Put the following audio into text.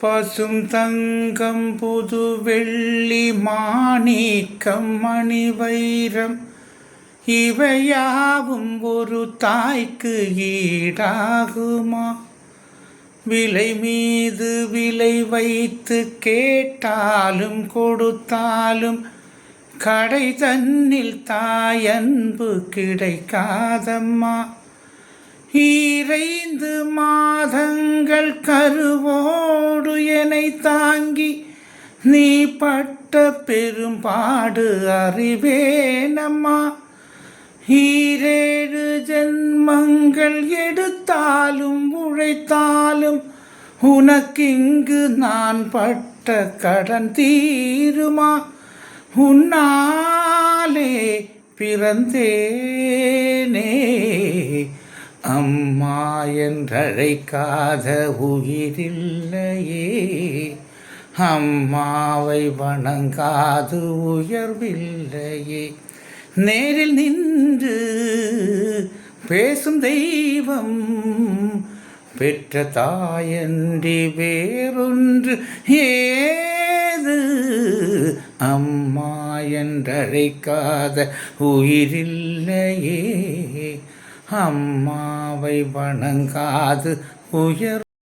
பசும் தங்கம் புது வெள்ளி மாணிக்கம் மணி வைரம் இவையாவும் ஒரு தாய்க்கு ஈடாகுமா? விலை மீது விலை வைத்து கேட்டாலும் கொடுத்தாலும் கடை தன்னில் தாயன்பு கிடைக்காதம்மா. 2 மாதங்கள் கருவோடு என்னை தாங்கி நீ பட்ட பெரும்பாடு அறிவேனம்மா. 7 ஜென்மங்கள் எடுத்தாலும் உழைத்தாலும் உனக்கிங்கு நான் பட்ட கடன் தீருமா? உன்னாலே பிறந்தேனே அம்மா என்றழைக்காத உயிரில்லையே. அம்மாவை வணங்காது உயர்வில்லையே. நேரில் நின்று பேசும் தெய்வம் பெற்ற தாயன்றி வேறொன்று ஏது? அம்மா என்றழைக்காத உயிரில்லையே. அம்மாவை வணங்காது உயர்